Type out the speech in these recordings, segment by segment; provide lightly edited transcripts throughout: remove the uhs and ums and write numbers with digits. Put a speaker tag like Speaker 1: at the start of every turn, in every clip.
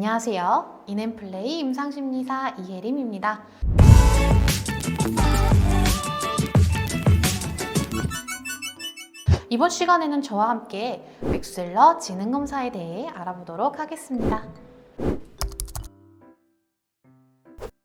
Speaker 1: 안녕하세요. 인앤플레이 임상심리사 이혜림입니다. 이번 시간에는 저와 함께 웩슬러 지능검사에 대해 알아보도록 하겠습니다.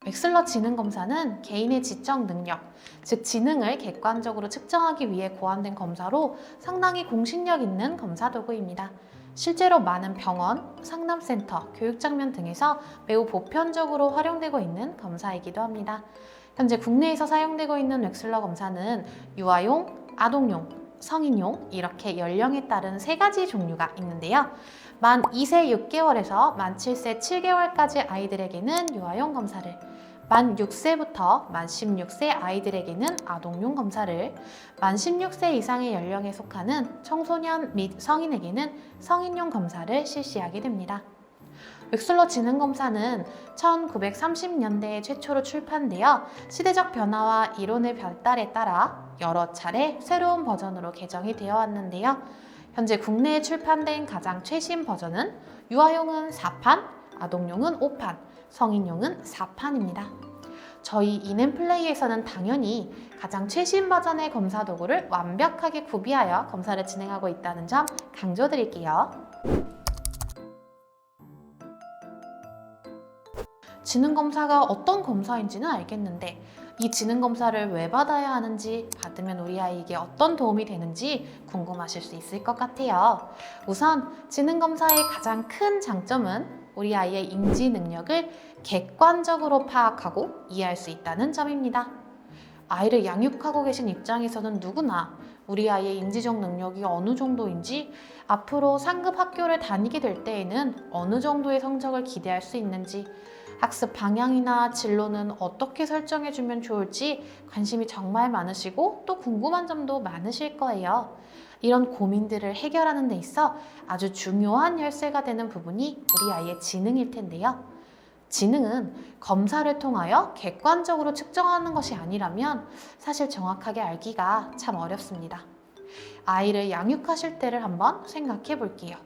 Speaker 1: 웩슬러 지능검사는 개인의 지적 능력, 즉 지능을 객관적으로 측정하기 위해 고안된 검사로 상당히 공신력 있는 검사 도구입니다. 실제로 많은 병원, 상담센터, 교육장면 등에서 매우 보편적으로 활용되고 있는 검사이기도 합니다. 현재 국내에서 사용되고 있는 웩슬러 검사는 유아용, 아동용, 성인용 이렇게 연령에 따른 세 가지 종류가 있는데요. 만 2세 6개월에서 만 7세 7개월까지 아이들에게는 유아용 검사를, 만 6세부터 만 16세 아이들에게는 아동용 검사를, 만 16세 이상의 연령에 속하는 청소년 및 성인에게는 성인용 검사를 실시하게 됩니다. 웩슬러 지능검사는 1930년대에 최초로 출판되어 시대적 변화와 이론의 발달에 따라 여러 차례 새로운 버전으로 개정이 되어 왔는데요. 현재 국내에 출판된 가장 최신 버전은 유아용은 4판, 아동용은 5판, 성인용은 4판입니다. 저희 인앤플레이에서는 당연히 가장 최신 버전의 검사 도구를 완벽하게 구비하여 검사를 진행하고 있다는 점 강조드릴게요. 지능검사가 어떤 검사인지는 알겠는데 이 지능검사를 왜 받아야 하는지, 받으면 우리 아이에게 어떤 도움이 되는지 궁금하실 수 있을 것 같아요. 우선 지능검사의 가장 큰 장점은 우리 아이의 인지 능력을 객관적으로 파악하고 이해할 수 있다는 점입니다. 아이를 양육하고 계신 입장에서는 누구나 우리 아이의 인지적 능력이 어느 정도인지, 앞으로 상급 학교를 다니게 될 때에는 어느 정도의 성적을 기대할 수 있는지, 학습 방향이나 진로는 어떻게 설정해주면 좋을지 관심이 정말 많으시고 또 궁금한 점도 많으실 거예요. 이런 고민들을 해결하는 데 있어 아주 중요한 열쇠가 되는 부분이 우리 아이의 지능일 텐데요. 지능은 검사를 통하여 객관적으로 측정하는 것이 아니라면 사실 정확하게 알기가 참 어렵습니다. 아이를 양육하실 때를 한번 생각해 볼게요.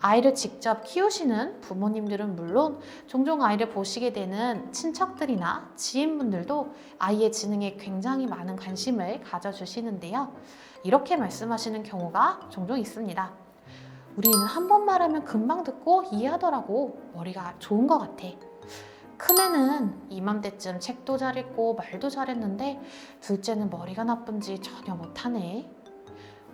Speaker 1: 아이를 직접 키우시는 부모님들은 물론 종종 아이를 보시게 되는 친척들이나 지인분들도 아이의 지능에 굉장히 많은 관심을 가져주시는데요. 이렇게 말씀하시는 경우가 종종 있습니다. 우리 애는 한 번 말하면 금방 듣고 이해하더라고. 머리가 좋은 것 같아. 큰애는 이맘때쯤 책도 잘 읽고 말도 잘했는데 둘째는 머리가 나쁜지 전혀 못하네.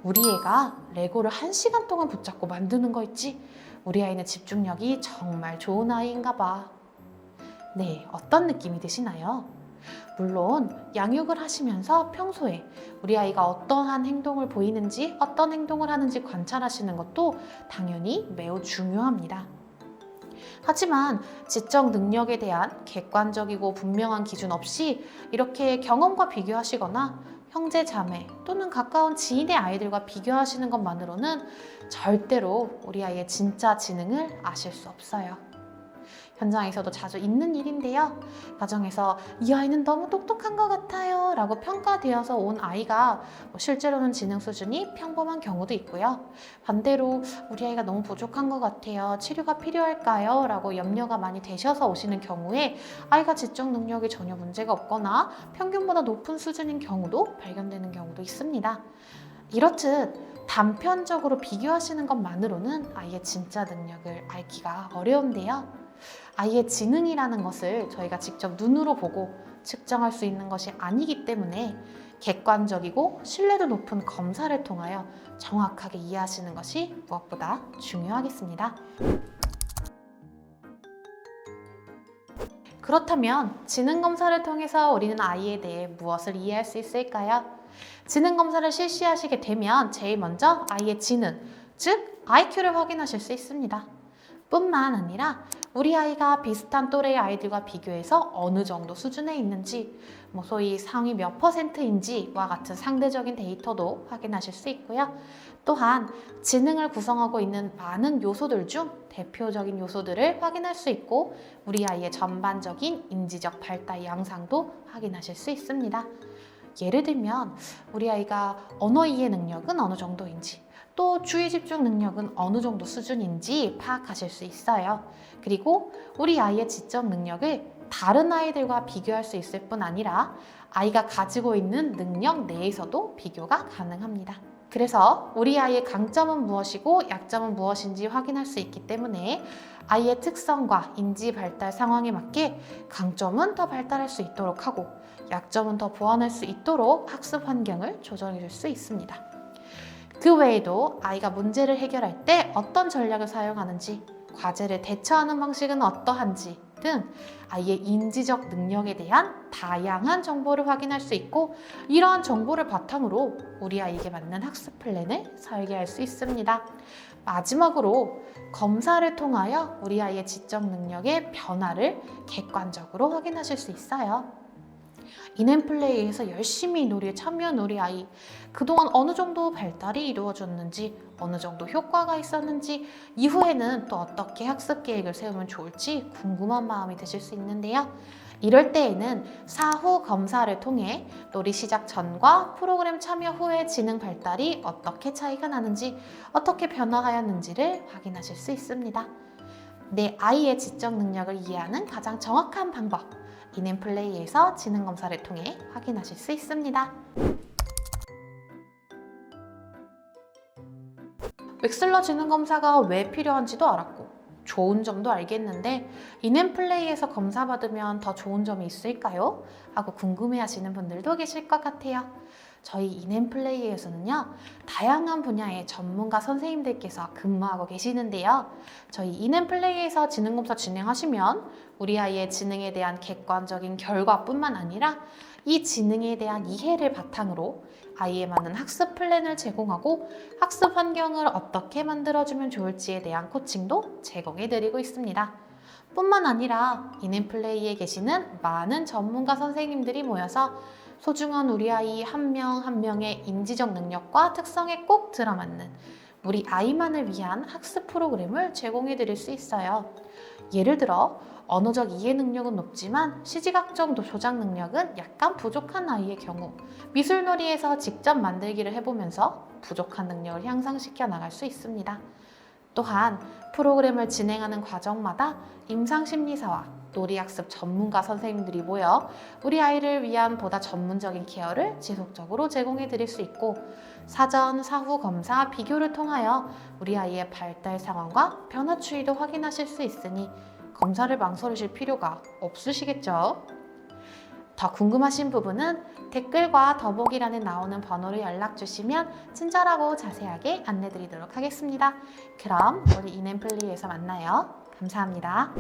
Speaker 1: 우리 애가 레고를 1시간 동안 붙잡고 만드는 거 있지? 우리 아이는 집중력이 정말 좋은 아이인가 봐. 네, 어떤 느낌이 드시나요? 물론 양육을 하시면서 평소에 우리 아이가 어떠한 행동을 보이는지, 어떤 행동을 하는지 관찰하시는 것도 당연히 매우 중요합니다. 하지만 지적 능력에 대한 객관적이고 분명한 기준 없이 이렇게 경험과 비교하시거나 형제, 자매 또는 가까운 지인의 아이들과 비교하시는 것만으로는 절대로 우리 아이의 진짜 지능을 아실 수 없어요. 현장에서도 자주 있는 일인데요. 가정에서 이 아이는 너무 똑똑한 것 같아요 라고 평가되어서 온 아이가 실제로는 지능 수준이 평범한 경우도 있고요. 반대로 우리 아이가 너무 부족한 것 같아요, 치료가 필요할까요? 라고 염려가 많이 되셔서 오시는 경우에 아이가 지적 능력이 전혀 문제가 없거나 평균보다 높은 수준인 경우도 발견되는 경우도 있습니다. 이렇듯 단편적으로 비교하시는 것만으로는 아이의 진짜 능력을 알기가 어려운데요. 아이의 지능이라는 것을 저희가 직접 눈으로 보고 측정할 수 있는 것이 아니기 때문에 객관적이고 신뢰도 높은 검사를 통하여 정확하게 이해하시는 것이 무엇보다 중요하겠습니다. 그렇다면 지능검사를 통해서 우리는 아이에 대해 무엇을 이해할 수 있을까요? 지능검사를 실시하시게 되면 제일 먼저 아이의 지능, 즉 IQ를 확인하실 수 있습니다. 뿐만 아니라 우리 아이가 비슷한 또래의 아이들과 비교해서 어느 정도 수준에 있는지, 소위 상위 몇 %인지와 같은 상대적인 데이터도 확인하실 수 있고요. 또한 지능을 구성하고 있는 많은 요소들 중 대표적인 요소들을 확인할 수 있고 우리 아이의 전반적인 인지적 발달 양상도 확인하실 수 있습니다. 예를 들면 우리 아이가 언어 이해 능력은 어느 정도인지, 또 주의 집중 능력은 어느 정도 수준인지 파악하실 수 있어요. 그리고 우리 아이의 지적 능력을 다른 아이들과 비교할 수 있을 뿐 아니라 아이가 가지고 있는 능력 내에서도 비교가 가능합니다. 그래서 우리 아이의 강점은 무엇이고 약점은 무엇인지 확인할 수 있기 때문에 아이의 특성과 인지 발달 상황에 맞게 강점은 더 발달할 수 있도록 하고 약점은 더 보완할 수 있도록 학습 환경을 조정해 줄 수 있습니다. 그 외에도 아이가 문제를 해결할 때 어떤 전략을 사용하는지, 과제를 대처하는 방식은 어떠한지 등 아이의 인지적 능력에 대한 다양한 정보를 확인할 수 있고, 이러한 정보를 바탕으로 우리 아이에게 맞는 학습 플랜을 설계할 수 있습니다. 마지막으로 검사를 통하여 우리 아이의 지적 능력의 변화를 객관적으로 확인하실 수 있어요. 인앤플레이에서 열심히 놀이에 참여한 우리 아이, 그동안 어느 정도 발달이 이루어졌는지, 어느 정도 효과가 있었는지, 이후에는 또 어떻게 학습 계획을 세우면 좋을지 궁금한 마음이 드실 수 있는데요. 이럴 때에는 사후 검사를 통해 놀이 시작 전과 프로그램 참여 후의 지능 발달이 어떻게 차이가 나는지, 어떻게 변화하였는지를 확인하실 수 있습니다. 내 아이의 지적 능력을 이해하는 가장 정확한 방법, 인앤플레이에서 지능 검사를 통해 확인하실 수 있습니다. 웩슬러 지능 검사가 왜 필요한지도 알았고 좋은 점도 알겠는데 인앤플레이에서 검사받으면 더 좋은 점이 있을까요? 하고 궁금해하시는 분들도 계실 것 같아요. 저희 인앤플레이에서는요, 다양한 분야의 전문가 선생님들께서 근무하고 계시는데요. 저희 인앤플레이에서 지능검사 진행하시면 우리 아이의 지능에 대한 객관적인 결과뿐만 아니라 이 지능에 대한 이해를 바탕으로 아이에 맞는 학습 플랜을 제공하고 학습 환경을 어떻게 만들어주면 좋을지에 대한 코칭도 제공해드리고 있습니다. 뿐만 아니라 인앤플레이에 계시는 많은 전문가 선생님들이 모여서 소중한 우리 아이 한 명 한 명의 인지적 능력과 특성에 꼭 들어맞는 우리 아이만을 위한 학습 프로그램을 제공해 드릴 수 있어요. 예를 들어 언어적 이해 능력은 높지만 시각적 조작 능력은 약간 부족한 아이의 경우, 미술놀이에서 직접 만들기를 해보면서 부족한 능력을 향상시켜 나갈 수 있습니다. 또한 프로그램을 진행하는 과정마다 임상심리사와 놀이학습 전문가 선생님들이 모여 우리 아이를 위한 보다 전문적인 케어를 지속적으로 제공해 드릴 수 있고, 사전, 사후 검사, 비교를 통하여 우리 아이의 발달 상황과 변화 추이도 확인하실 수 있으니 검사를 망설이실 필요가 없으시겠죠? 더 궁금하신 부분은 댓글과 더보기란에 나오는 번호로 연락 주시면 친절하고 자세하게 안내 드리도록 하겠습니다. 그럼 우리 인앤플리에서 만나요. 감사합니다.